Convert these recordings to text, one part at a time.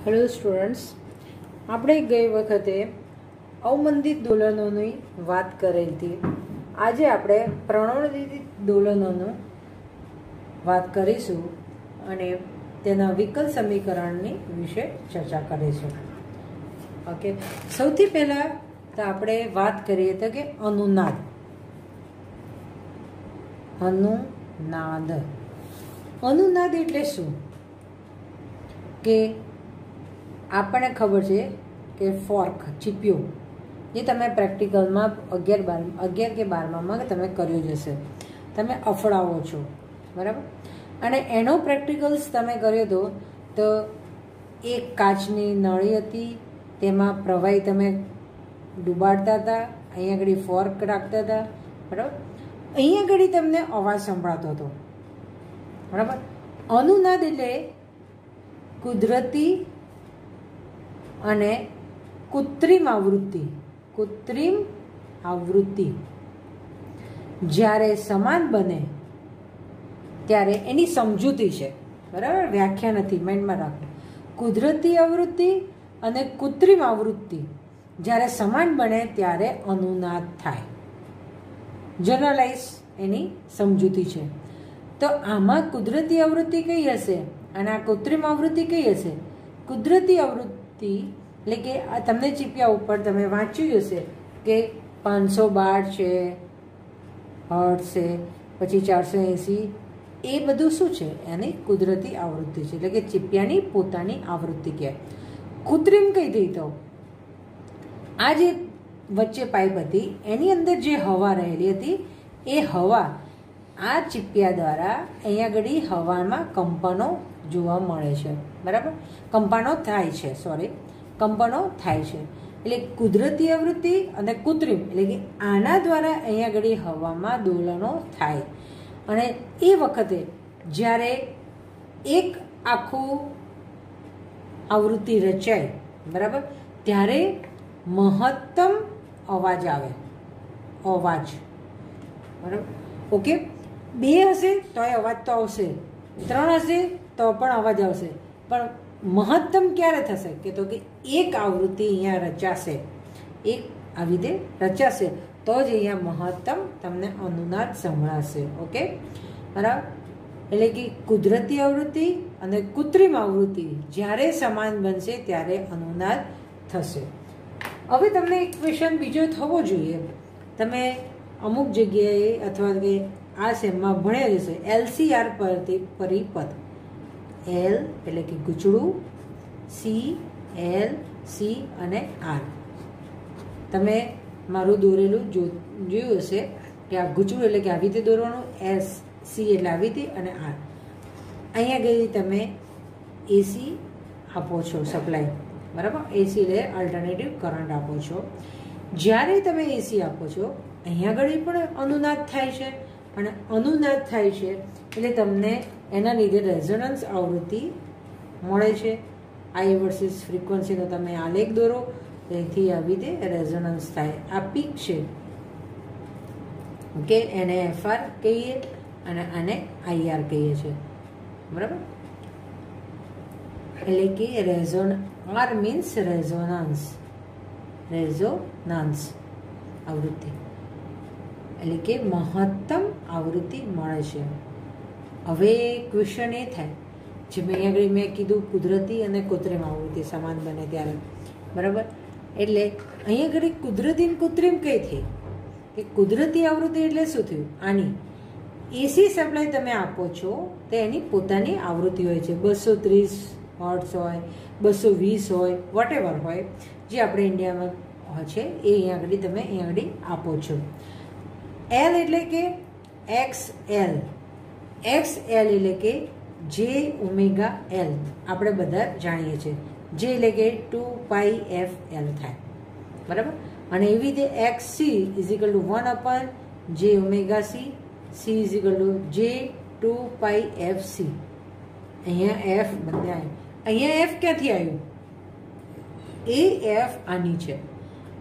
Hello students, આપણે ગઈ વખતે અવમંદિત દોલનોની વાત કરી હતી. આજે આપણે પ્રણોદિત દોલનોનું વાત કરીશું અને તેના વિકલ સમીકરણની વિશે ચર્ચા કરીશું. ઓકે, સૌથી પહેલાં તો આપણે વાત કરીએ તો કે અનુનાદ. અનુનાદ એટલે શું? કે આપણને ખબર છે કે ફોર્ક, ચીપિયો, જે તમે પ્રેક્ટિકલમાં 11 કે 12માં તમે કર્યું જ હશે. તમે અફડાવો છો, બરાબર? અને એનો પ્રેક્ટિકલ્સ તમે કર્યો હતો તો એક કાચની નળી હતી, તેમાં પ્રવાહી તમે ડૂબાડતા હતા, અહીંયા આગળ ફોર્ક રાખતા હતા, બરાબર? અહીંયા આગળ તમને અવાજ સંભળાતો હતો, બરાબર? અનુનાદ એટલે કુદરતી અને કૃત્રિમ આવૃત્તિ જ્યારે સમાન બને ત્યારે એની સમજૂતી છે, બરાબર? વ્યાખ્યા નથી, માઇન્ડમાં રાખો. કુદરતી આવૃત્તિ અને કૃત્રિમ આવૃત્તિ જ્યારે સમાન બને ત્યારે અનુનાદ થાય. જનરલાઇઝ એની સમજૂતી છે. તો આમાં કુદરતી આવૃત્તિ કઈ હશે અને આ કૃત્રિમ આવૃત્તિ કઈ હશે? કુદરતી આવૃત્તિ એટલે કે તમને ચીપિયા ઉપર તમે વાંચ્યું હશે કે 512 છે, હર્ટ્ઝ છે, પછી 480, એ બધું શું છે? એની કુદરતી આવૃત્તિ છે, એટલે કે ચીપિયાની પોતાની આવૃત્તિ કહેવાય. કૃત્રિમ કઈ થઈ? તો આ જે વચ્ચે પાઇપ હતી એની અંદર જે હવા રહેલી હતી એ હવા આ ચીપિયા દ્વારા અહીંયા આગળ હવામાં કંપનો જોવા મળે છે, બરાબર? કંપનો થાય છે. એટલે કુદરતી આવૃત્તિ અને કૃત્રિમ એટલે કે આના દ્વારા અહીંયા આગળ હવામાં દોલનો થાય. અને એ વખતે જ્યારે એક આખું આવૃત્તિ રચાય, બરાબર, ત્યારે મહત્તમ અવાજ આવે. બરાબર? ઓકે, 2 હશે તોય અવાજ તો આવશે, 3 હશે તો પણ અવાજ આવશે, પણ મહત્તમ ક્યારે થશે? કે તો કે એક આવૃત્તિ અહીંયા રચાશે, એક આવી રીતે રચાશે તો જ અહીંયા મહત્તમ તમને અનુનાદ સંભળાશે. ઓકે, બરાબર? એટલે કે કુદરતી આવૃત્તિ અને કૃત્રિમ આવૃત્તિ જ્યારે સમાન બનશે ત્યારે અનુનાદ થશે. હવે તમને એક ક્વેશ્ચન બીજો થવો જોઈએ. તમે અમુક જગ્યાએ અથવા કે આ સેમમાં ભણ્યા જશે LCR પરિપથ. L એટલે કે ગૂંચળું, C, L, C અને R. તમે મારું દોરેલું જોયું હશે કે આ ગૂંચળું એટલે કે આવી રીતે દોરવાનું, S, C એટલે આવી રીતે અને R. અહીંયા ગઈ તમે AC આપો છો સપ્લાય, બરાબર? AC એટલે અલ્ટરનેટિવ કરંટ આપો છો. જ્યારે તમે AC આપો છો અહીંયા આગળ પણ અનુનાદ થાય છે, અને અનુનાદ થાય છે એટલે તમને એના લીધે રેઝોનન્સ આવૃત્તિ મળે છે. આઈ વર્સિસ ફ્રીક્વન્સીનો તમે આલેખ દોરો, તેથી આવી રીતે રેઝોનન્સ થાય. આ પીક છે, ઓકે, એને FR કહીએ અને આને IR કહીએ છીએ, બરાબર? એટલે કે R મીન્સ રેઝોનન્સ આવૃત્તિ, એટલે કે મહત્તમ આવૃત્તિ મળે છે. હવે ક્વેશ્ચન એ થાય, જે મેં આગળ મેં કીધું કુદરતી અને કૃત્રિમ આવૃત્તિ સમાન બને ત્યારે, બરાબર? એટલે અહીંયા આગળ કુદરતી અને કૃત્રિમ કઈ થઈ? કે કુદરતી આવૃત્તિ એટલે શું થયું? આની AC સપ્લાય તમે આપો છો તો એની પોતાની આવૃત્તિ હોય છે. 230 હર્ટ્ઝ હોય, 220 હોય, વોટેવર હોય, જે આપણે ઇન્ડિયામાં છે એ અહીંયા આગળ તમે અહીંયા આગળ આપો છો. L એટલે કે XL એટલે કે JωL, આપણે બધા જાણીએ છીએ. J એટલે કે 2πfL થાય, બરાબર? અને એવી રીતે XC = 1/jωC, C = J2πfC. અહીંયા F બંને આવ્યું. અહીંયા F ક્યાંથી આવ્યું? એ F આની છે.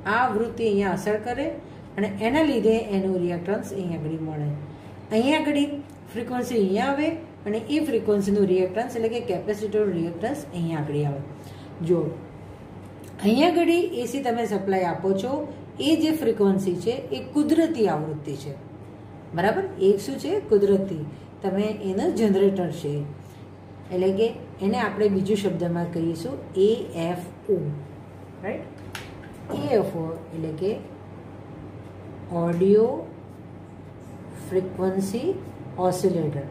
આ વૃત્તિ અહીંયા અસર કરે અને એના લીધે એનું રિએક્ટન્સ અહીંયા આગળ મળે. અહીંયા આગળ ફ્રીક્વન્સી અહીંયા આવે અને એ ફ્રીક્વન્સીનું રિએક્ટન્સ એટલે કે કેપેસિટરનું રિએક્ટન્સ અહીંયા આગળ આવે. જો અહીંયા ઘડી એસી તમે સપ્લાય આપો છો, એ જે ફ્રીક્વન્સી છે એ કુદરતી આવૃત્તિ છે, બરાબર. એક શું છે? કુદરતી. તમે એનું જનરેટર છે, એટલે કે એને આપણે બીજું શબ્દમાં કહીશું AFO, રાઈટ. AFO એટલે કે ઓડિયો ફ્રીક્વન્સી ઓસિલેટર,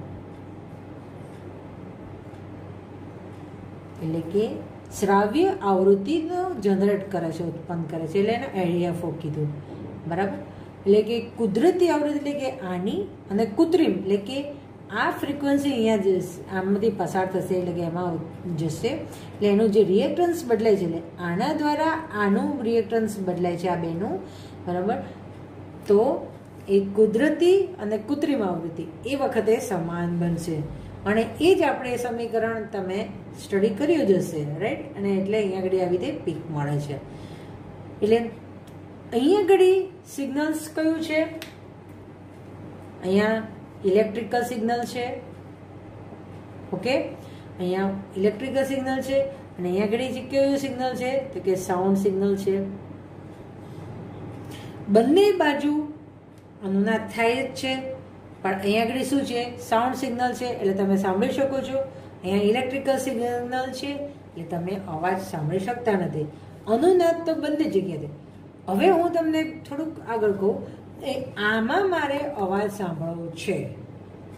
એટલે કે શ્રાવ્ય આવૃત્તિનો જનરેટ કરે છે, ઉત્પન્ન કરે છે, એટલે એને AFO કીધું, બરાબર. એટલે કે કુદરતી આવૃત્તિ એટલે કે આની, અને કૃત્રિમ એટલે કે આ ફ્રીક્વન્સી અહીંયા આમાંથી પસાર થશે, એટલે કે એમાં જશે, એટલે એનું જે રિએક્ટન્સ બદલાય છે, એટલે આના દ્વારા આનું રિએક્ટન્સ બદલાય છે, આ બેનું, બરાબર. તો એ કુદરતી અને કૃત્રિમ આવૃત્તિ એ વખતે સમાન બનશે, અને એ જ આપણે સમીકરણ તમે સ્ટડી કર્યું જ હશે, રાઈટ. અને એટલે અહીંયા આગળ આવી રીતે પીક મળે છે. એટલે અહીંયા આગળ સિગ્નલ્સ કયું છે? અહીંયા ઇલેક્ટ્રિકલ સિગ્નલ છે, ઓકે. અહીંયા ઇલેક્ટ્રિકલ સિગ્નલ છે, અને અહીંયા આગળ કયું સિગ્નલ છે? તો કે સાઉન્ડ સિગ્નલ છે. બંને બાજુ અનુનાદ થાય જ છે, પણ અહીંયા આગળ શું છે? સાઉન્ડ સિગ્નલ છે, એટલે તમે સાંભળી શકો છો. અહીંયા ઇલેક્ટ્રિકલ સિગ્નલ છે, એટલે તમે અવાજ સાંભળી શકતા નથી. અનુનાદ તો બંને જગ્યાએ. હવે હું તમને થોડુંક આગળ કહું, આમાં મારે અવાજ સાંભળવો છે,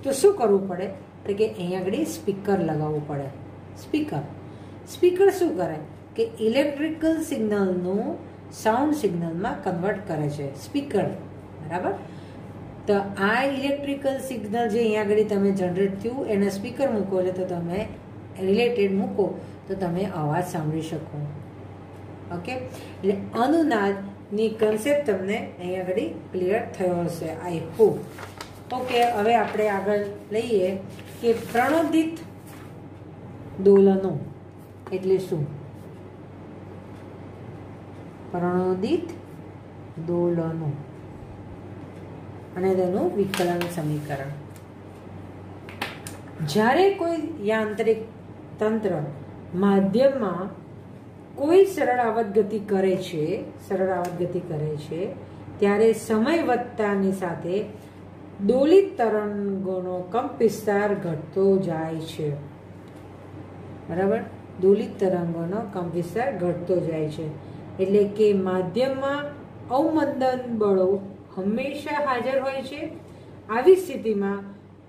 તો શું કરવું પડે? તો કે અહીંયા આગળ સ્પીકર લગાવવું પડે. સ્પીકર શું કરે? કે ઇલેક્ટ્રિકલ સિગ્નલનું સાઉન્ડ સિગ્નલમાં કન્વર્ટ કરે છે, સ્પીકર, બરાબર. તો આ ઇલેક્ટ્રિકલ સિગ્નલ જે અહીંયા આગળ તમે જનરેટ થયું એને સ્પીકર મૂકો, એટલે તો તમે રિલેટેડ મૂકો તો તમે અવાજ સાંભળી શકો, ઓકે. એટલે અનુનાદની કન્સેપ્ટ તમને અહીંયા આગળ ક્લિયર થયો હશે, આઈ હોપ. ઓકે, હવે આપણે આગળ લઈએ કે પ્રણોદિત દોલનો એટલે શું? પ્રણોદિત દોલનો અને તેનું વિકલન સમીકરણ. જ્યારે કોઈ યાંત્રિક તંત્ર માધ્યમમાં કોઈ સરળ આવત ગતિ કરે છે, ત્યારે સમય વધતાની સાથે દોલિત તરંગોનો કંપ વિસ્તાર ઘટતો જાય છે, બરાબર. દોલિત તરંગોનો કંપ વિસ્તાર ઘટતો જાય છે, એટલે કે માધ્યમમાં અવમંદન બળો હંમેશા હાજર હોય છે. આવી સ્થિતિમાં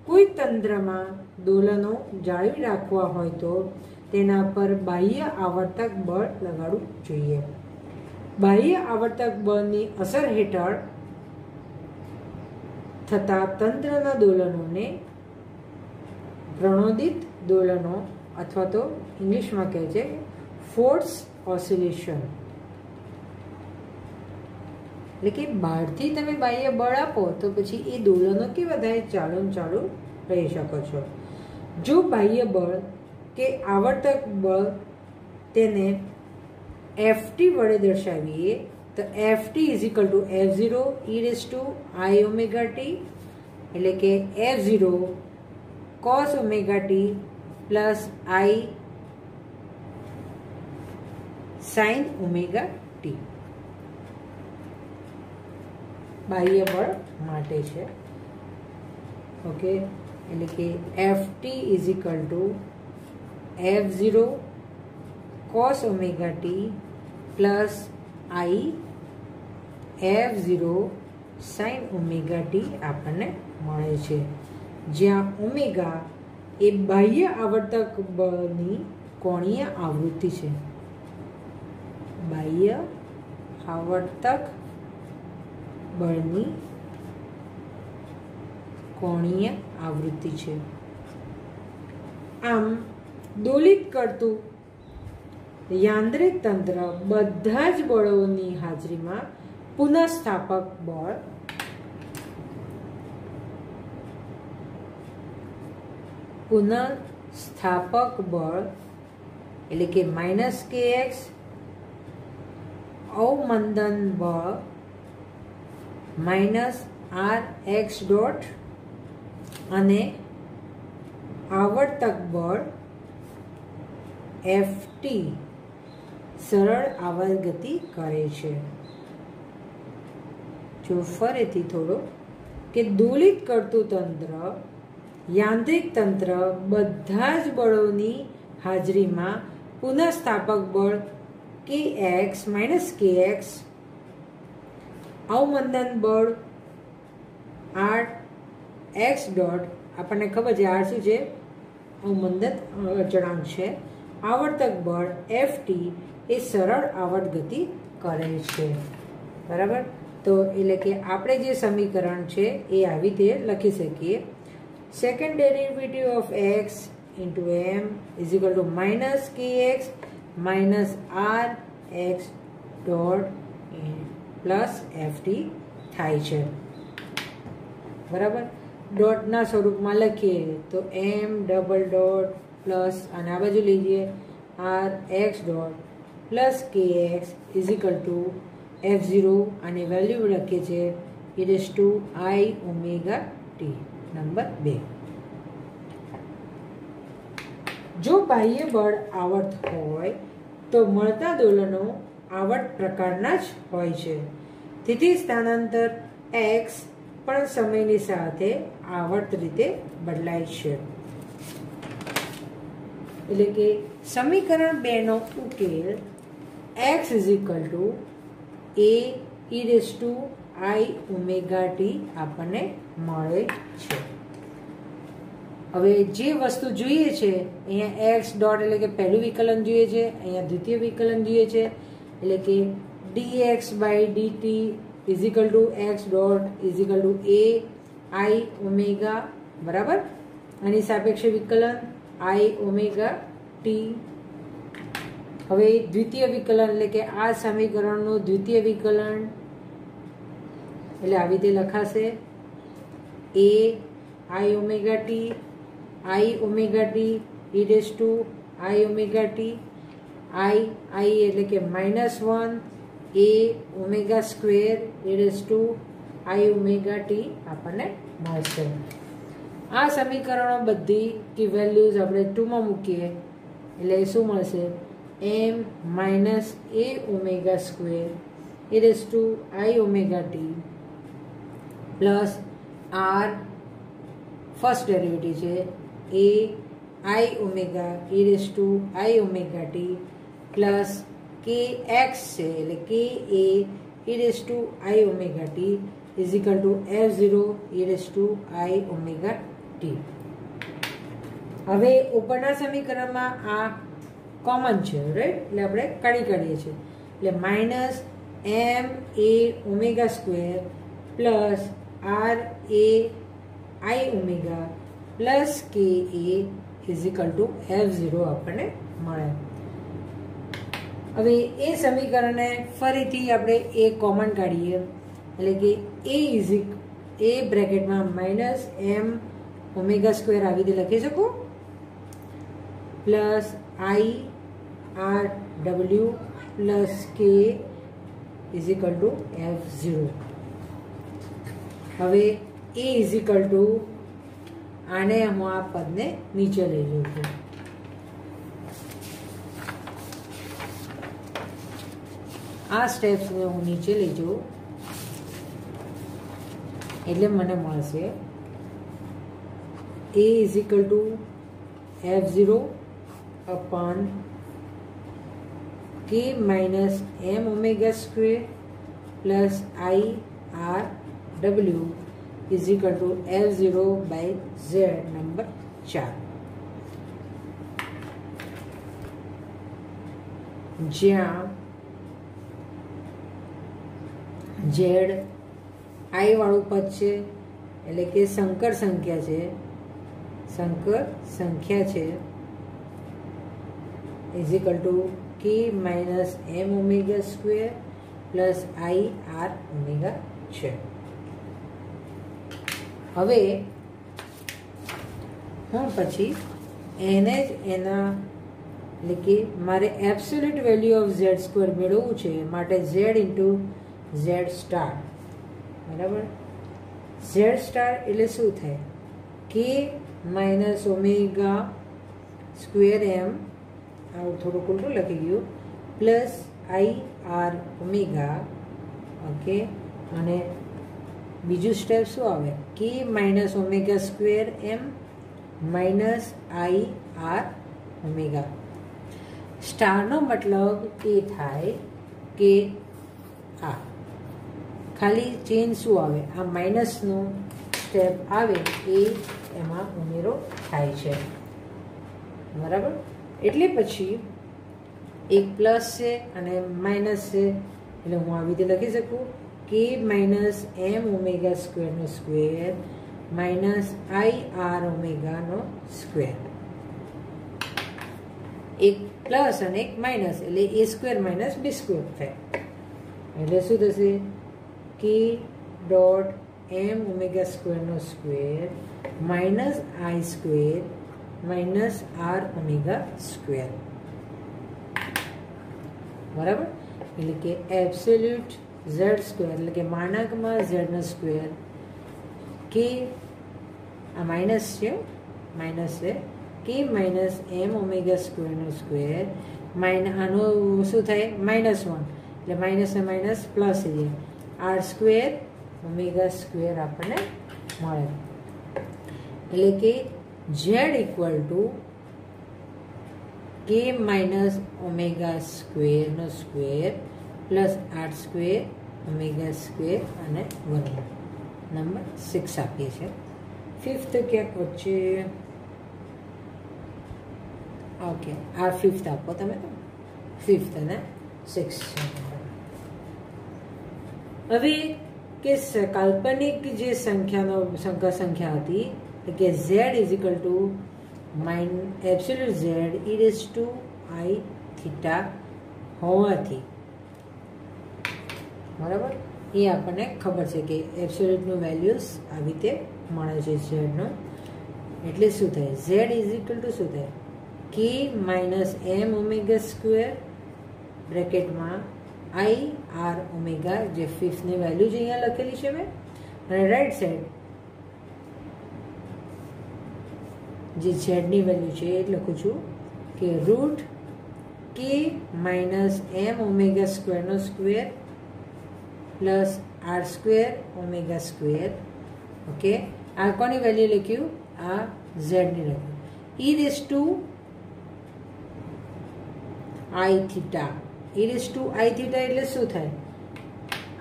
કોઈ તંત્રમાં દોલનો જાળવી રાખવા હોય તો તેના પર બાહ્ય આવર્તક બળ લગાડવું જોઈએ. બાહ્ય આવર્તક બળની અસર હેઠળ થતા તંત્રના દોલનોને પ્રણોદિત દોલનો અથવા તો ઇંગ્લિશમાં કહે છે ફોર્સ ઓસિલેશન. એટલે કે બહારથી તમે બાહ્ય બળ આપો તો પછી એ દોલનો કેવા થાય? ચાલુ રહી શકો છો. જો બાહ્ય બળ કે આવર્તક બળ તેને ft વડે દર્શાવીએ તો ft is equal to f0 e raise to I omega t, એટલે કે f0 cos omega t plus I sin omega t બાહ્ય બળ માટે છે, ઓકે. એટલે કે ft is equal to f0 cos omega t plus I f0 sin omega T આપણને મળે છે, જ્યાં ઓમેગા એ બાહ્ય આવર્તક બળની કોણીય આવૃત્તિ છે. બાહ્ય આવર્તક બળની કોણીય આવૃત્તિ છે. આમ દોલિત કરતું યાંત્રિક તંત્ર બધા જ બળોની હાજરીમાં પુનઃસ્થાપક બળ એટલે કે -kx અવમંદન બળ -rx ડોટ અને આવર્તક બળ ft સરળ આવર્ત ગતિ કરે છે। જો ફરીથી થોડો કે દોલિત કરતું તંત્ર યાંત્રિક તંત્ર બધા જ બળોની હાજરીમાં પુનઃસ્થાપક બળ kx - kx, અવમંદન બળ r x ડોટ, આપણને ખબર છે r શું છે, અવમંદન અચળાંક છે, આવર્તક બળ ft એ સરળ આવર્ત ગતિ કરે છે। બરાબર, તો એટલે કે આપણે જે સમીકરણ છે એ આવી રીતે લખી શકીએ, second derivative of x into m is equal to minus kx minus rx dot plus ft થાય છે। બરાબર, ડોટના સ્વરૂપમાં લખીએ તો m ડબલ ડોટ પ્લસ અને આ બાજુ લઈએ આર એક્સ ડોટ પ્લસ કે x is equal to f0 અને વેલ્યુ લખીએ છીએ e⁻⁰ નંબર 2। જો બાહ્ય બળ આવર્ત હોય તો મળતા દોલનો આવર્ત પ્રકારના જ હોય છે, તેથી સ્થાનાંતર x પણ સમયની સાથે આવર્ત રીતે બદલાય છે। એટલે કે સમીકરણ 2 નો ઉકેલ x is equal two a⁻⁰t આપણને મળે છે। હવે જે વસ્તુ જોઈએ છે અહીંયા x ડોટ એટલે કે પહેલું વિકલન જોઈએ છે, અહીંયા દ્વિતીય વિકલન જોઈએ છે, એટલે કે dx by dt is equal to x dot is equal to a I બરાબર, આની સાપેક્ષે વિકલન I⁻t। હવે દ્વિતીય વિકલન એટલે કે આ સમીકરણનું દ્વિતીય વિકલન એટલે આવી રીતે લખાશે a I⁻t e⁻⁰t I એટલે કે -1 a ω² e⁻t આપણને મળશે। આ સમીકરણો બધી की વેલ્યુઝ આપણે 2 માં મૂકીએ એટલે શું મળશે m - a ω² e⁻t plus r first derivative છે a I⁻e⁻t પ્લસ kx છે એટલે ka e⁻t is equal to f0 e⁻t। હવે ઉપરના સમીકરણમાં આ કોમન છે, રાઈટ, એટલે આપણે કાઢીએ છીએ, એટલે minus m a ω² plus r a I⁻ plus ka is equal to f0 આપણને મળે। હવે એ સમીકરણને ફરીથી આપણે એ કોમન કાઢીએ એટલે કે a બ્રેકેટમાં માઇનસ m ω² આવી રીતે લખી શકું plus I r w plus k is equal to f0। હવે a ઇઝ ઇક્વલ ટુ આને હું આ પદને નીચે લઈ જઉં છું, આ સ્ટેપ્સને હું નીચે લઈ જાઉં એટલે મને મળશે a is equal to f0 upon k minus m ω² plus I r w is equal to f0 by z number 4, જ્યાં z I વાળું પદ છે એટલે કે સંકર સંખ્યા છે is equal to k minus m ω² plus I r ω છે। હવે હું પછી એને જ એના એટલે કે મારે એબ્સોલ્યુટ વેલ્યુ ઓફ z² મેળવવું છે માટે z ઇન્ટુ z સ્ટાર, બરાબર, z સ્ટાર એટલે શું થાય k માઇનસ ω² m, આવું થોડુંક ઉલટું લખી ગયું, plus I R omega. Okay, અને બીજું સ્ટેપ શું આવે? K minus omega square M minus I R omega. સ્ટારનો મતલબ એ થાય કે આ ખાલી ચેન્જ શું આવે? આ માઇનસનો સ્ટેપ આવે એ એમાં ઉમેરો થાય છે. બરાબર? એટલે પછી એક પ્લસ છે અને માઇનસ છે, એટલે હું આવી રીતે લખી શકું કે માઇનસ એમ ઓમેગા સ્ક્વેરનો સ્ક્વેર માઇનસ આઈ આર ઓમેગાનો સ્ક્વેર. એક પ્લસ અને એક માઇનસ એટલે A square minus B square થાય. એટલે શું થશે? કે ડોટ એમ ઓમેગા સ્ક્વેરનો square minus I square minus R omega square. બરાબર? એટલે કે એબ્સોલ્યુટ ઝેડ સ્ક્વેર એટલે કે માનાંકમાં ઝેડનો સ્ક્વેર કે આ માઇનસ છે, માઇનસ છે, કે માઇનસ એમ ઓમેગા સ્ક્વેરનો સ્ક્વેર આનું શું થાય? -1 એટલે માઇનસ ને માઇનસ પ્લસ થઈ જાય. આર સ્ક્વેર ઓમેગા સ્ક્વેર આપણને મળે. એટલે કે Z equal to k minus omega સ્ક્વેરનો square plus R square omega square અને 1 નંબર 6 આપીએ છીએ. ફિફ્થ ક્યાંક વચ્ચે. ઓકે, આ ફિફ્થ આપો તમે તો. ફિફ્થ અને 6. હવે કે કાલ્પનિક જે સંખ્યા હતી કે z is equal to absolute Z e raise to I theta હોવાથી, બરાબર, એ આપણને ખબર છે કે એબ્સોલ્યુટનું વેલ્યુઝ આવી રીતે મળે છે ઝેડનું. એટલે શું થાય? ઝેડ ઇઝ ઇક્વલ ટુ શું થાય? K minus M omega square બ્રેકેટમાં આઈ આર ઓમેગા, જે ફિફ્થની વેલ્યુ જ અહીંયા લખેલી છે મેં, અને રાઈટ સાઈડ જે ઝેડની વેલ્યુ છે એ લખું છું કે root k minus M omega સ્ક્વેરનો square plus R square omega square. Okay, આ કોની વેલ્યુ લખ્યું? આ ઝેડની લખ્યું. E raise to I theta. E raise to I theta એટલે શું થાય?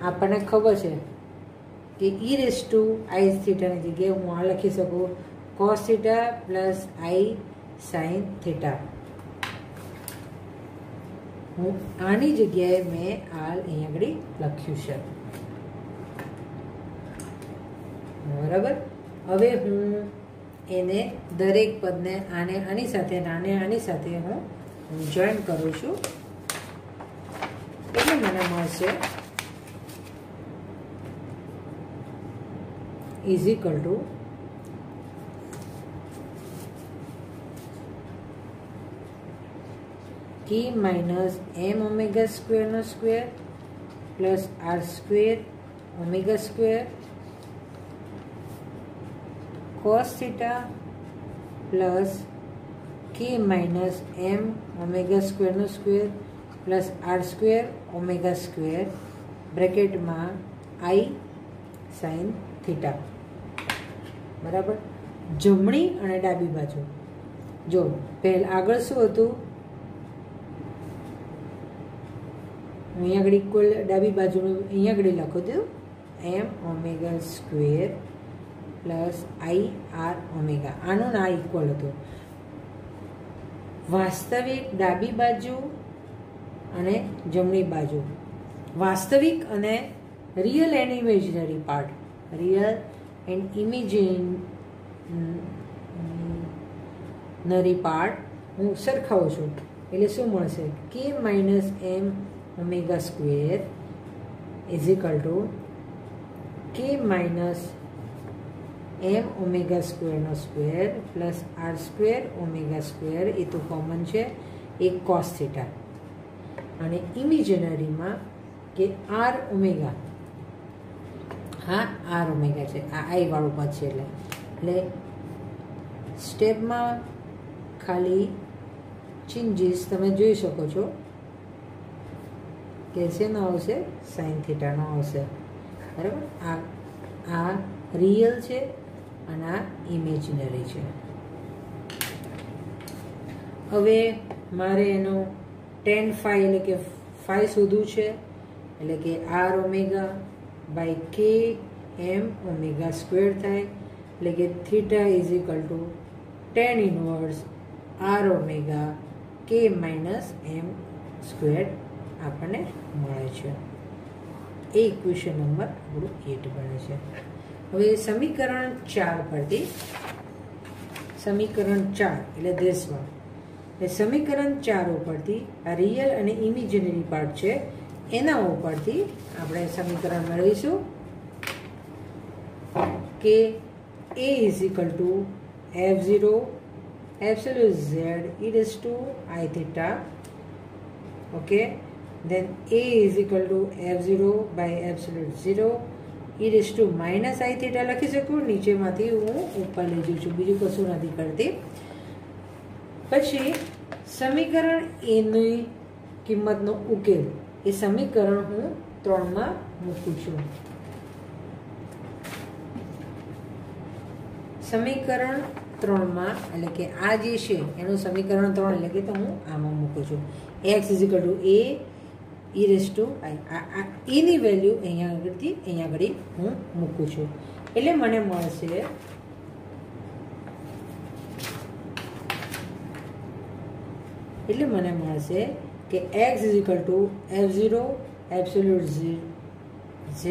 આપણને ખબર છે કે ઈ રેઝ ટુ આઈ થીટાની જગ્યાએ હું આ લખી શકું કોસ થીટા પ્લસ આઈ સાઇન થીટા. હું આની જગ્યાએ મેં આ અહીંયા આગળ લખ્યું છે. બરાબર? હવે હું એને દરેક પદને આને આની સાથે આને આની સાથે હું જોઈન કરું છું, એટલે મને મળશે is equal to k minus M omega સ્ક્વેરનો square plus R square omega square cos theta plus k minus M omega સ્ક્વેરનો square plus R square omega square બ્રેકેટમાં આઈ સાઇન થીટા. બરાબર? જમણી અને ડાબી બાજુ જો આગળ શું હતું? હું અહીંયા આગળ ઇક્વલ ડાબી બાજુનું અહીંયા આગળ લખો દઉં M omega square plus I R omega. આનું ના ઇક્વલ હતું. વાસ્તવિક ડાબી બાજુ અને જમણી બાજુ, વાસ્તવિક અને real and imaginary part, real and imaginary part હું સરખાવું છું. એટલે શું મળશે? K minus M omega square is equal to k minus M omega સ્ક્વેરનો square plus R square omega square, એ તો કોમન છે, એક કોસ થીટા. અને ઇમેજિનરીમાં કે આર ઓમેગા, હા આર ઓમેગા છે, આ આઈ વાળું પદ છે. એટલે સ્ટેપમાં ખાલી ચેન્જીસ તમે જોઈ શકો છો કે શેનો આવશે સાઇન થીટાનો આવશે બરાબર આ રિયલ છે અને આ ઇમેજિનરી છે હવે મારે એનો tan phi એટલે કે phi શોધવું છે એટલે કે r omega by k m omega square થાય એટલે કે theta is equal to tan inverse r omega k minus m square આપણને મળે છે એ ઇક્વેશન નંબર આપણું 8 બને છે હવે સમીકરણ 4 પરથી સમીકરણ 4 એટલે ધીસ વન એ સમીકરણ 4 ઉપરથી આ રિયલ અને ઇમેજિનરી પાર્ટ છે એના ઉપરથી આપણે સમીકરણ મેળવીશું કે a is equal to f0 absolute z e raised to I theta okay then a is equal to f0 by absolute 0 e raised to minus I theta લખી શકું નીચેમાંથી હું ઉપર લઈ જઉં છું બીજું કશું નથી કરતી પછી સમીકરણ a ની કિંમતનો ઉકેલ એ સમીકરણ હું 3 માં મૂકું છું સમીકરણ 3 માં એટલે કે આ જે છે એનું સમીકરણ 3 એટલે કે તો હું આમાં મૂકું છું x is equal to a e raised to I આ e ની વેલ્યુ અહીંયા આગળ હું મૂકું છું એટલે મને મળશે કે x is equal to f0 absolute z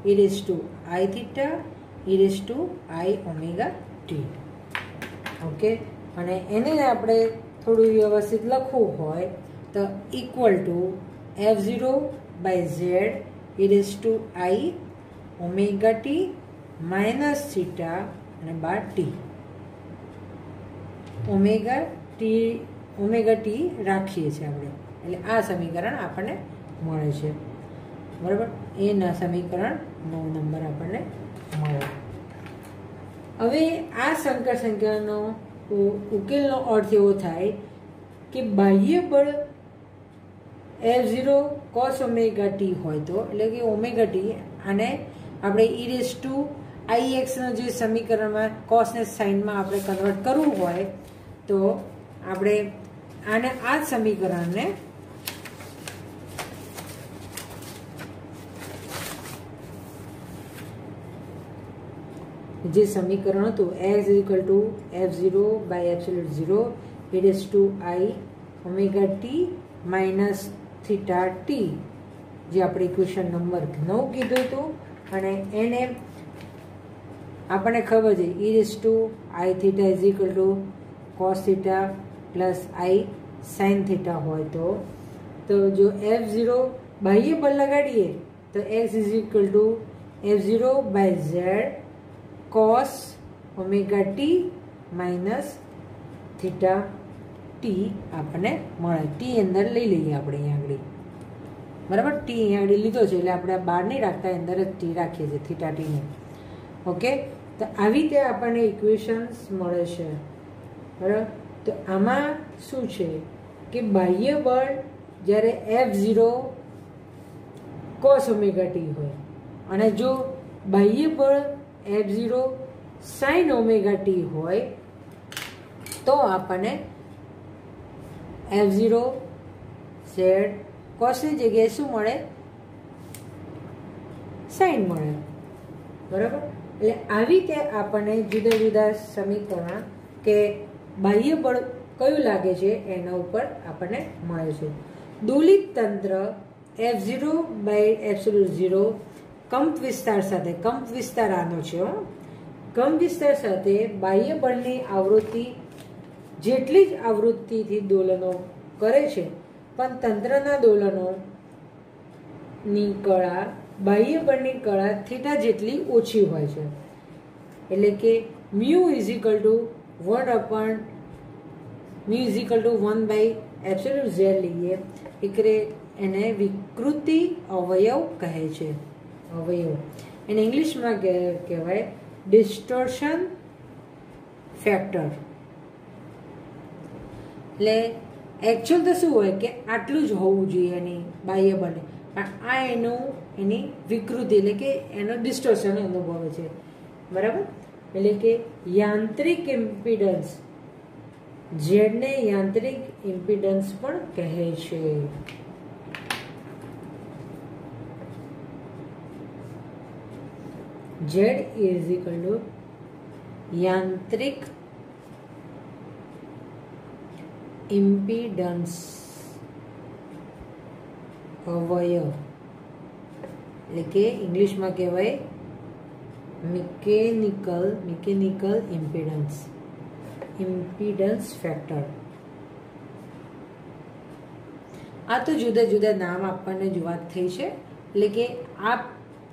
e raised to I theta e raised to I omega t okay અને એને આપણે થોડું વ્યવસ્થિત લખવું હોય તો equal to f0 by z e raised to I omega t minus theta અને બાર t ઓમેગા t રાખીએ છીએ આપણે એટલે આ સમીકરણ આપણને મળે છે બરાબર એના સમીકરણ 9 નંબર આપણને મળે હવે આ સંકર સંખ્યાનો ઉકેલનો અર્થ એવો થાય કે બાહ્ય બળ f0 cos ઓમેગા t હોય તો એટલે કે ઓમેગા t અને આપણે e raised to ix નો જે સમીકરણમાં cos ને sin માં આપણે કન્વર્ટ કરવું હોય તો આપણે આને આ સમીકરણને જે સમીકરણ હતું x is equal to f0 by absolute 0 e raised to I omega t minus theta t જે આપણે ઇક્વેશન નંબર 9 કીધું હતું અને એને આપણને ખબર છે e raised to I theta is equal to cos theta plus I sin theta હોય તો જો f0 બાહ્ય બળ લગાડીએ તો x is equal to f0 by z cos omega t minus theta t આપણને મળે t અંદર લઈ લઈએ આપણે અહીંયા આગળ બરાબર t અહીંયા આગળ લીધો છે એટલે આપણે બહાર નહીં રાખતા અંદર જ t રાખીએ છીએ થીટા t ને ઓકે તો આવી રીતે આપણને ઇક્વેશન્સ મળે છે બરાબર તો આમાં શું છે કે બાહ્ય બળ જ્યારે f0 cos omega t હોય અને જો બાહ્ય બળ f0 sin omega t હોય તો આપણને f0 z cos ની જગ્યાએ શું મળે sin મળે બરાબર એટલે આવી રીતે આપણને જુદા જુદા સમીકરણ કે બાહ્ય બળ કયું લાગે છે એના ઉપર આપણને મળે છે દોલિત તંત્ર f0 બાય એબ્સોલ્યુટ 0 કંપ વિસ્તાર સાથે કંપ વિસ્તાર આનો છે કંપ વિસ્તાર સાથે બાહ્ય બળની આવૃત્તિ જેટલી જ આવૃત્તિથી દોલનો કરે છે પણ તંત્રના દોલનોની કળા બાહ્ય બળની કળા થીટા જેટલી ઓછી હોય છે એટલે કે mu is equal to 1 by absolute z લઈએ એટલે એને વિકૃતિ અવયવ કહે છે અવયવ એને ઇંગ્લિશમાં કહેવાય ડિસ્ટોર્શન ફેક્ટર એટલે એકચ્યુઅલ તો શું હોય કે આટલું જ હોવું જોઈએ એની બાહ્ય બળને, પણ આ એની વિકૃતિ એટલે કે એનો ડિસ્ટોર્શન અનુભવે છે, બરાબર. એટલે કે યાંત્રિક ઇમ્પિડન્સ, ઝેડને યાંત્રિક ઇમ્પિડન્સ પણ કહે છે. ઝેડ ઇઝ ઇક્વલ ટુ યાંત્રિક ઇમ્પિડન્સ અવયવ, એટલે કે ઇંગ્લિશમાં કહેવાય મિકેનિકલ ઇમ્પિડન્સ ફેક્ટર. આ તો જુદા જુદા નામ આપવાની જ વાત થઈ છે. એટલે કે આ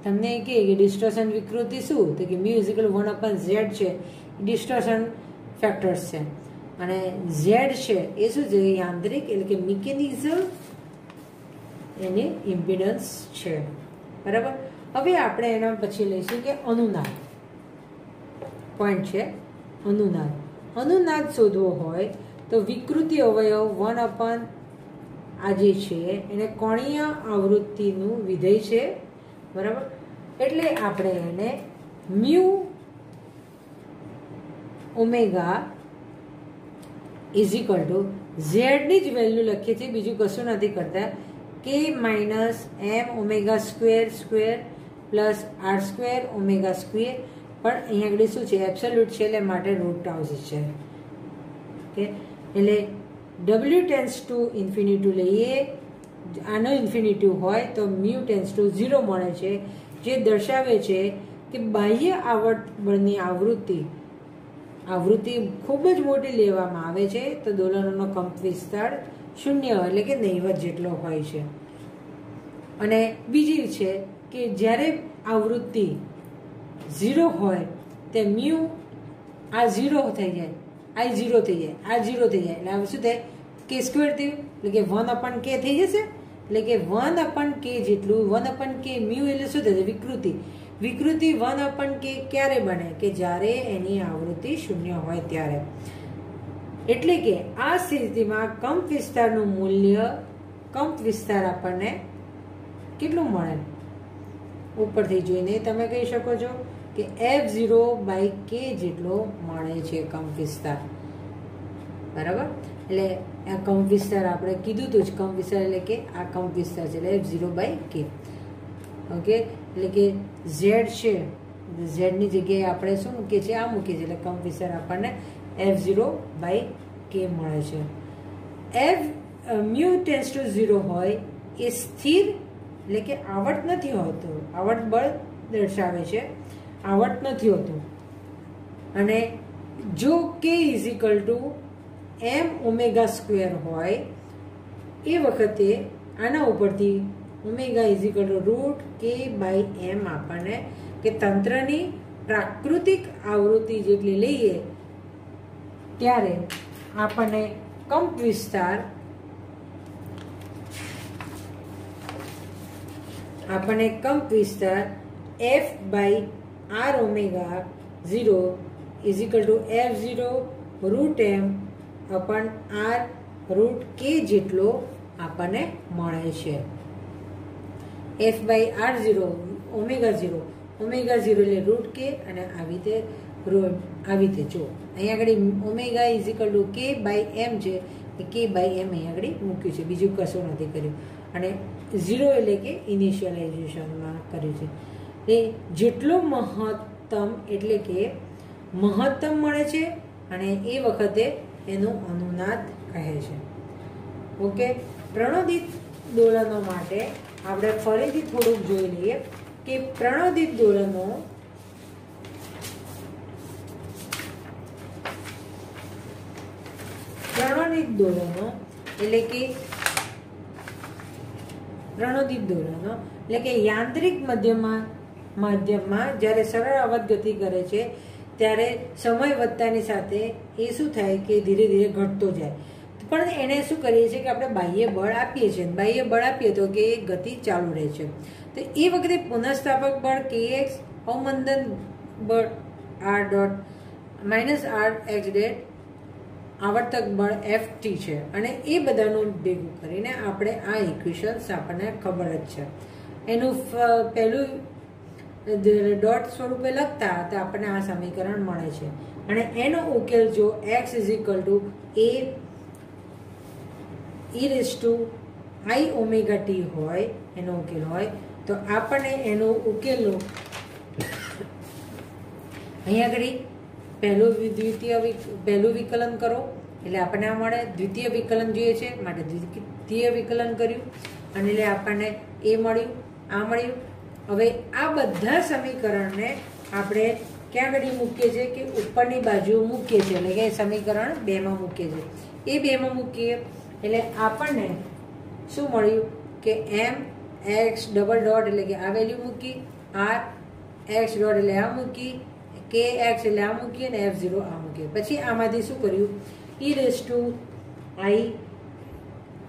તમને કે ડિસ્ટોર્શન વિકૃતિ શું, તો કે મ્યુ ઇઝ ઇક્વલ 1/z છે, ડિસ્ટોર્શન ફેક્ટર્સ છે, અને ઝેડ છે એ શું છે, યાંત્રિક એટલે કે મિકેનિઝમ એની ઇમ્પિડન્સ છે, બરાબર. હવે આપણે એના પછી લઈશું કે અનુનાદ પોઈન્ટ છે. અનુનાદ શોધવો હોય તો વિકૃતિ અવયવ 1/, આ જે છે એને કોણીય આવૃત્તિનું વિધેય છે, બરાબર. એટલે આપણે એને mu omega is equal to ઝેડની જ વેલ્યુ લખીએ છીએ, બીજું કશું નથી કરતા, k minus M omega square plus R square omega square. પણ અહીંયા આગળ શું છે, એબ્સોલ્યુટ છે એટલે માટે રૂટ આવશે છે. ઓકે, એટલે ડબલ્યુ ટેન્સ ટુ ઇન્ફિનિટી લઈએ, આનો ઇન્ફિનિટી હોય તો મ્યુ ટેન્સ ટુ 0 મળે છે, જે દર્શાવે છે કે બાહ્ય આવર્ત બળની આવૃત્તિ ખૂબ જ મોટી લેવામાં આવે છે તો દોલનોનો કંપ વિસ્તાર 0 એટલે કે નહીવત જેટલો હોય છે. અને બીજી છે કે જ્યારે આવૃત્તિ 0 હોય તે મ્યુ આ 0 થઈ જાય, આ 0 થઈ જાય, આ 0 થઈ જાય, એટલે શું થાય, કે સ્ક્વેર થયું, એટલે કે 1/k થઈ જશે. એટલે કે 1/k જેટલું, 1/k મ્યુ એટલે શું થશે, વિકૃતિ 1/k ક્યારે બને, કે જ્યારે એની આવૃત્તિ 0 હોય ત્યારે. એટલે કે આ સ્થિતિમાં કંપ વિસ્તારનું મૂલ્ય, કંપ વિસ્તાર આપણને કેટલું મળે, ઉપરથી જોઈને તમે કહી શકો છો કે F0/k જેટલો મળે છે કંપ વિસ્તાર, બરાબર. એટલે આ કંપ વિસ્તાર આપણે કીધું હતું જ, કંપ વિસ્તાર એટલે કે આ કંપ વિસ્તાર છે એટલે F0/k. ઓકે, એટલે કે ઝેડ છે, ઝેડની જગ્યાએ આપણે શું મૂકીએ છીએ, આ મૂકીએ છીએ, એટલે કંપ વિસ્તાર આપણને F0/k મળે છે. મ્યુ ટેન્સ ટુ 0 હોય એ સ્થિર એટલે કે આવર્ત નથી હોતું, આવર્ત બળ દર્શાવે છે, આવર્ત નથી હોતું. અને જો k is equal to m omega square હોય એ વખતે આના ઉપરથી omega is equal two √k/m આપણને, કે તંત્રની પ્રાકૃતિક આવૃત્તિ જેટલી લઈએ ત્યારે આપણને કંપ વિસ્તાર F/r omega 0 is equal to F0 √m/r √k જેટલો આપણને મળે છે. F/r0 ઓમેગા 0 એટલે √k, અને આવી રીતે જો અહીંયા આગળ omega is equal two k/m છે, k/m અહીંયા આગળ મૂક્યું છે, બીજું કશું નથી કર્યું. અને 0 એટલે કે ઇનિશિયલાઇઝેશનમાં કર્યું છે. એ જેટલો મહત્તમ એટલે કે મહત્તમ મળે છે, અને એ વખતે એનું અનુનાદ કહે છે. ઓકે, પ્રણોદિત દોલનો માટે આપણે ફરીથી થોડુંક જોઈ લઈએ કે પ્રણોદિત દોલનો એટલે કે યાંત્રિક માધ્યમમાં જ્યારે સરળ અવધ ગતિ કરે છે ત્યારે સમય વધતાની સાથે એ શું થાય કે ધીરે ધીરે ઘટતો જાય. પણ એને શું કરીએ છીએ કે આપણે બાહ્ય બળ આપીએ છીએ, બાહ્ય બળ આપીએ તો કે એ ગતિ ચાલુ રહે છે. તો એ વખતે પુનઃસ્થાપક બળ kx, અવમંદન બળ r ડોટ -rx ડેટ, આવર્તક બળ ft છે અને એ બધાનું ભેગું કરીને આપણે આ ઇક્વેશન્સ આપણને ખબર જ છે. એનું પહેલું ડોટ સ્વરૂપે લખતા તો આપણને આ સમીકરણ મળે છે અને એનો ઉકેલ જો x is equal to a e raise to i omega t હોય, એનો ઉકેલ હોય તો આપણને એનો ઉકેલનું અહીંયા આગળ પહેલું વિકલન કરો એટલે આપણને આ મળે. દ્વિતીય વિકલન જોઈએ છે માટે દ્વિતીય વિકલન કર્યું અને એટલે આપણને એ મળ્યું, આ મળ્યું. હવે આ બધા સમીકરણને આપણે ક્યાં આગળ મૂકીએ છીએ કે ઉપરની બાજુ મૂકીએ છીએ, એટલે કે સમીકરણ 2માં મૂકીએ છીએ. એ 2માં મૂકીએ એટલે આપણને શું મળ્યું કે એમ એક્સ ડબલ ડોટ એટલે કે આ વેલ્યુ મૂકી, આર એક્સ ડોટ એટલે આ મૂકી, કે એક્સ એટલે આ મૂકીએ અને F0 આ મૂકીએ. પછી આમાંથી શું કર્યું, e raise to I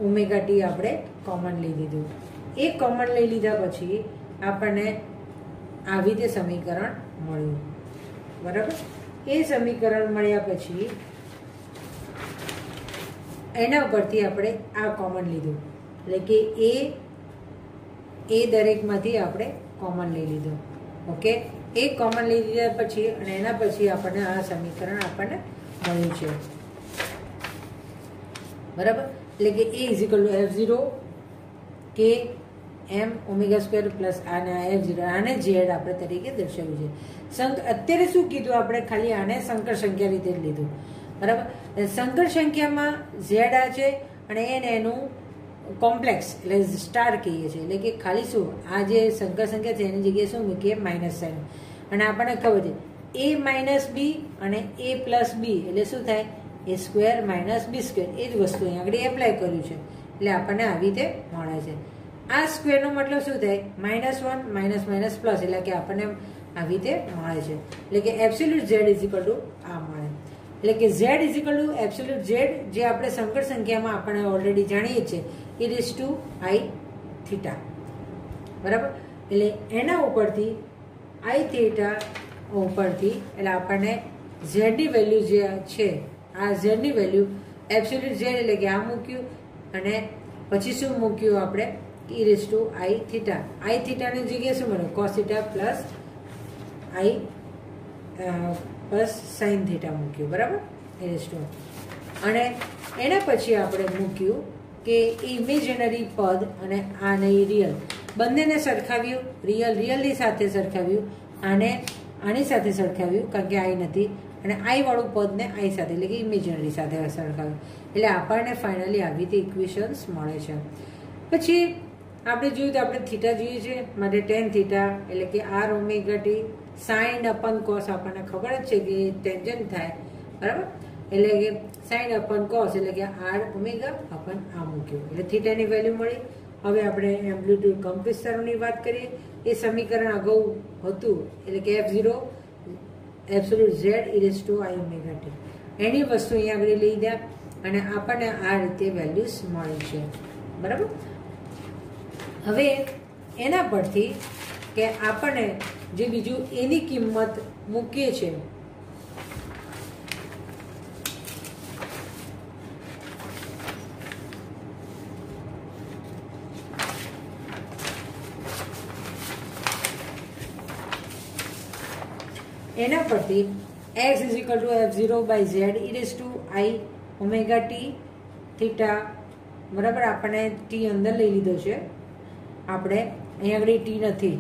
omega t આપણે કોમન લઈ લીધું. એ કોમન લઈ લીધા પછી આપણને આવી રીતે સમીકરણ મળ્યું, બરાબર. એ સમીકરણ મળ્યા પછી એના ઉપરથી આપણે આ કોમન લીધું એટલે કે એ દરેકમાંથી આપણે કોમન લઈ લીધું. ઓકે, એ કોમન લઈ લીધા પછી અને એના પછી આપણને આ સમીકરણ આપણને મળ્યું છે, બરાબર. એટલે કે એ ઇઝ ઇક્વલ ટુ F0 કે એમ ઓમેગા સ્ક્વેર પ્લસ આને F0, આને ઝેડ આપણે તરીકે દર્શાવ્યું છે. અત્યારે શું કીધું આપણે, ખાલી આને સંકર સંખ્યા રીતે જ લીધું, બરાબર. સંકર સંખ્યામાં ઝેડ આ છે અને એને એનું કોમ્પ્લેક્સ એટલે સ્ટાર કહીએ છીએ, એટલે કે ખાલી શું આ જે સંકર સંખ્યા છે એની જગ્યાએ શું મૂકીએ, માઇનસ સાઇન. અને આપણને ખબર છે a માઇનસ બી અને a પ્લસ બી એટલે શું થાય, એ સ્ક્વેર માઇનસ બી સ્ક્વેર. એ જ વસ્તુ અહીંયા આગળ એપ્લાય કર્યું છે એટલે આપણને આવી રીતે મળે છે. આ સ્ક્વેરનો મતલબ શું થાય, -1 માઇનસ માઇનસ પ્લસ, એટલે કે આપણને આવી રીતે મળે છે. એટલે કે absolute Z is equal two આ મળે. એટલે કે z is equal to absolute Z, જે આપણે સંકર સંખ્યામાં આપણે ઓલરેડી જાણીએ છીએ, ઈ રેઝ ટુ આઈ થીટા, બરાબર. એટલે એના ઉપરથી આઈ થીટા ઉપરથી એટલે આપણને ઝેડની વેલ્યુ જે છે, આ ઝેડની વેલ્યુ એબ્સોલ્યુટ ઝેડ એટલે કે આ મૂક્યું અને પછી શું મૂક્યું આપણે, ઈ રેઝ ટુ આઈ થીટા. આઈ થીટાની જગ્યાએ શું મળ્યું, કોસ થીટા પ્લસ આઈ પ્લસ સાઇન થીટા મૂક્યું, બરાબર. ઈ રેઝ ટુ અને એના પછી આપણે મૂક્યું કે ઇમેજનરી પદ અને આને રિયલ બંનેને સરખાવ્યું, રિયલની સાથે સરખાવ્યું, આની સાથે સરખાવ્યું કારણ કે આઈ નથી, અને આઈ વાળું પદને આઈ સાથે એટલે કે ઇમેજનરી સાથે સરખાવ્યું. એટલે આપણને ફાઇનલી આવી રીતે ઇક્વેશન્સ મળે છે. પછી આપણે જોયું તો આપણે થીટા જોઈએ છે માટે ટેન થીટા એટલે કે R omega t sine upon cos, આપણને ખબર જ છે કે ટેન્જન્ટ થાય, બરાબર. એટલે કે સાઇન અપન કોસ એટલે કે આર ઓમેગા અપન આ મૂક્યું એટલે થીટાની વેલ્યુ મળી. હવે આપણે એમ્પ્લિટ્યુડ કંપ વિસ્તારોની વાત કરીએ. એ સમીકરણ અગાઉ હતું એટલે કે F0 absolute Z e raise to I omega T, એની વસ્તુ અહીંયા આગળ લઈ દે અને આપણને આ રીતે વેલ્યુઝ મળી છે, બરાબર. હવે એના પરથી કે આપણને જે બીજું એની કિંમત મૂકીએ છે એના પરથી x is equal to F0 by z e raise to I omega t theta, બરાબર. આપણને ટી અંદર લઈ લીધો છે આપણે, અહીંયા આગળ ટી નથી,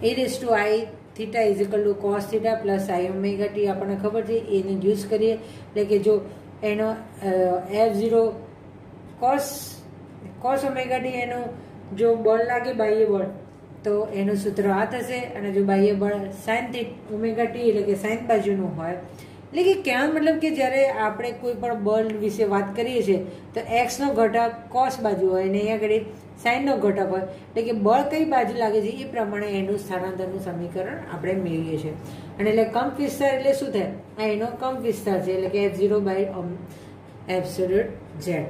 E raise to I theta is equal to cos theta plus I omega T આપણને ખબર છે, એને યુઝ કરીએ એટલે કે જો એનો F0 કોસ ઓમેગા ટી એનો જો બળ લાગે બાહ્ય બળ તો એનું સૂત્ર આ થશે, અને જો બાહ્ય બળ સાઇન ઓમેગા ટી એટલે કે સાઇન બાજુનું હોય, એટલે કે કહેવાનો મતલબ કે જ્યારે આપણે કોઈ પણ બળ વિશે વાત કરીએ છીએ તો એક્સનો ઘટક કોસ બાજુ હોય અને અહીંયા આગળ સાઇનનો ઘટક હોય, એટલે કે બળ કઈ બાજુ લાગે છે એ પ્રમાણે એનું સ્થાનાંતરનું સમીકરણ આપણે મેળવીએ છીએ. અને એટલે કંપ વિસ્તાર એટલે શું થાય, આ એનો કંપ વિસ્તાર છે એટલે કે F0 બાય એબ્સોલ્યુટ ઝેડ,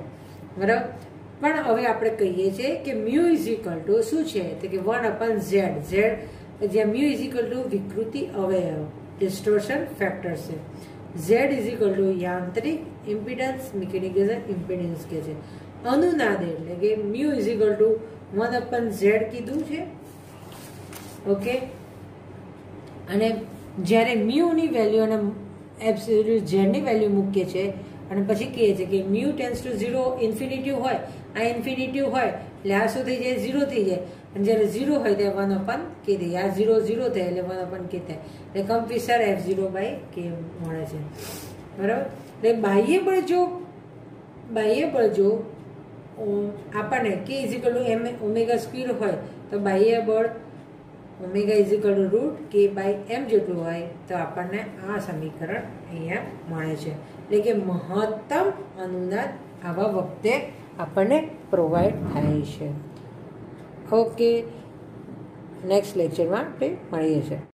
બરાબર. પણ હવે આપણે કહીએ છીએ કે મ્યુ ઇઝ ઇક્વલ ટુ શું છે તો કે 1/z, ઝેડ જ્યાં મ્યુ ઇઝ ઇક્વલ ટુ વિકૃતિ અવયવ ડિસ્ટોર્શન ફેક્ટર છે. ઝેડ ઇઝ ઇક્વલ ટુ યાંત્રિક ઇમ્પિડન્સ મિકેનિકલ ઇમ્પિડન્સ કે છે. અનુનાદ એટલે કે mu is equal two 1/z કીધું છે. ઓકે, અને જ્યારે મ્યુની વેલ્યુ અને એબ્સોલ્યુટ ઝેડની વેલ્યુ મૂકીએ છીએ અને પછી કહે છે કે મ્યુ ટેન્સ ટુ 0 ઇન્ફિનિટિવ હોય, આ ઇન્ફિનિટિવ હોય એટલે આ શું થઈ જાય? 0 થઈ જાય. અને જ્યારે 0 હોય ત્યારે 1/k થઈ જાય. આ 0 0 થાય એટલે 1/k થાય. એટલે કમ્પીસર F0/k મળે છે. બરાબર. એટલે બાહ્ય બળ જો આપણને k is equal two m omega square હોય તો બાહ્ય બળ omega is equal two √k/m જેટલું હોય તો આપણને આ સમીકરણ અહીંયા મળે છે. એટલે કે મહત્તમ અનુનાદ આવા વખતે આપણને પ્રોવાઈડ થાય છે. ઓકે, નેક્સ્ટ લેક્ચરમાં આપણે મળીએ છીએ.